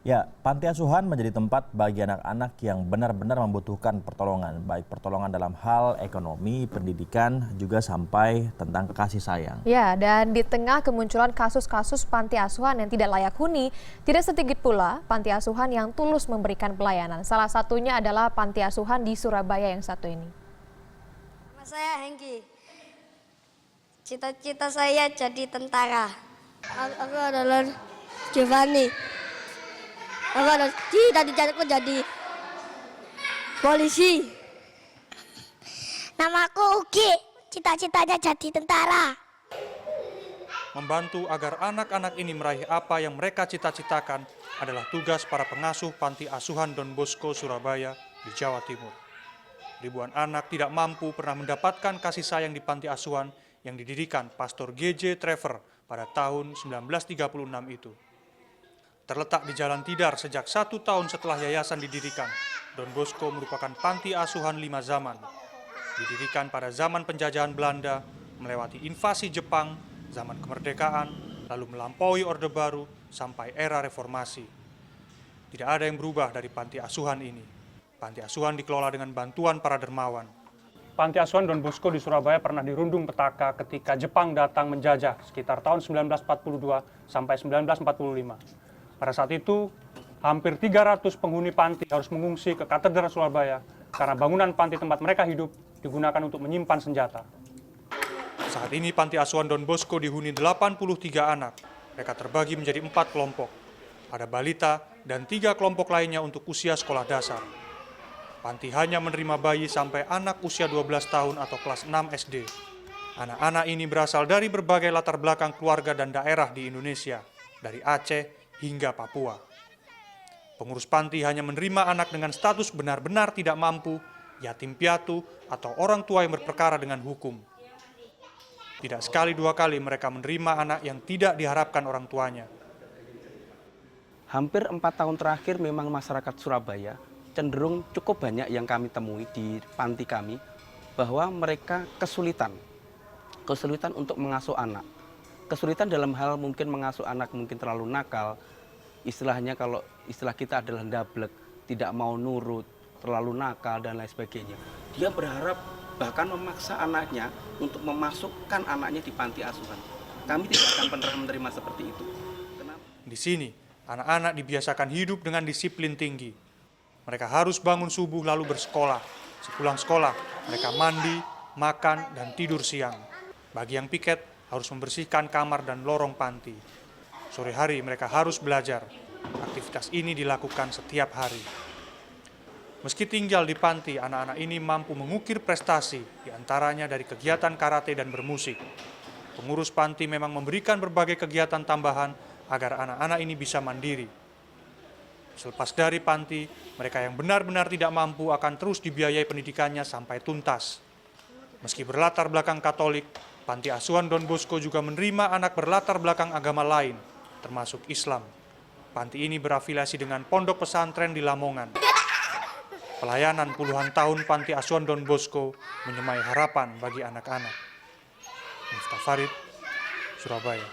Ya, panti asuhan menjadi tempat bagi anak-anak yang benar-benar membutuhkan pertolongan, baik pertolongan dalam hal ekonomi, pendidikan, juga sampai tentang kasih sayang. Ya, dan di tengah kemunculan kasus-kasus panti asuhan yang tidak layak huni, tidak sedikit pula panti asuhan yang tulus memberikan pelayanan. Salah satunya adalah panti asuhan di Surabaya yang satu ini. Nama saya Hengki. Cita-cita saya jadi tentara. Aku adalah Giovanni. Aku adalah cita-citaku jadi polisi. Namaku Ugi, cita-citanya jadi tentara. Membantu agar anak-anak ini meraih apa yang mereka cita-citakan adalah tugas para pengasuh Panti Asuhan Don Bosco Surabaya di Jawa Timur. Ribuan anak tidak mampu pernah mendapatkan kasih sayang di panti asuhan yang didirikan Pastor G.J. Trevor pada tahun 1936 itu. Terletak di Jalan Tidar sejak 1 tahun setelah yayasan didirikan, Don Bosco merupakan panti asuhan 5 zaman. Didirikan pada zaman penjajahan Belanda, melewati invasi Jepang, zaman kemerdekaan, lalu melampaui Orde Baru sampai era reformasi. Tidak ada yang berubah dari panti asuhan ini. Panti asuhan dikelola dengan bantuan para dermawan. Panti asuhan Don Bosco di Surabaya pernah dirundung petaka ketika Jepang datang menjajah sekitar tahun 1942 sampai 1945. Pada saat itu, hampir 300 penghuni panti harus mengungsi ke Katedral Surabaya karena bangunan panti tempat mereka hidup digunakan untuk menyimpan senjata. Saat ini panti asuhan Don Bosco dihuni 83 anak. Mereka terbagi menjadi 4 kelompok. Ada balita dan 3 kelompok lainnya untuk usia sekolah dasar. Panti hanya menerima bayi sampai anak usia 12 tahun atau kelas 6 SD. Anak-anak ini berasal dari berbagai latar belakang keluarga dan daerah di Indonesia, dari Aceh hingga Papua. Pengurus panti hanya menerima anak dengan status benar-benar tidak mampu, yatim piatu, atau orang tua yang berperkara dengan hukum. Tidak sekali dua kali mereka menerima anak yang tidak diharapkan orang tuanya. Hampir 4 tahun terakhir memang masyarakat Surabaya cenderung cukup banyak yang kami temui di panti kami bahwa mereka kesulitan untuk mengasuh anak. Kesulitan dalam hal mungkin mengasuh anak mungkin terlalu nakal, istilahnya kalau istilah kita adalah ndablek, tidak mau nurut, terlalu nakal dan lain sebagainya. Dia berharap bahkan memaksa anaknya untuk memasukkan anaknya di panti asuhan. Kami tidak akan pernah menerima seperti itu. Kenapa? Di sini, anak-anak dibiasakan hidup dengan disiplin tinggi. Mereka harus bangun subuh lalu bersekolah. Sepulang sekolah, mereka mandi, makan, dan tidur siang. Bagi yang piket, harus membersihkan kamar dan lorong panti. Sore hari mereka harus belajar. Aktivitas ini dilakukan setiap hari. Meski tinggal di panti, anak-anak ini mampu mengukir prestasi, diantaranya dari kegiatan karate dan bermusik. Pengurus panti memang memberikan berbagai kegiatan tambahan agar anak-anak ini bisa mandiri. Selepas dari panti, mereka yang benar-benar tidak mampu akan terus dibiayai pendidikannya sampai tuntas. Meski berlatar belakang Katolik, Panti Asuhan Don Bosco juga menerima anak berlatar belakang agama lain, termasuk Islam. Panti ini berafiliasi dengan pondok pesantren di Lamongan. Pelayanan puluhan tahun Panti Asuhan Don Bosco menyemai harapan bagi anak-anak. Miftah Farid, Surabaya.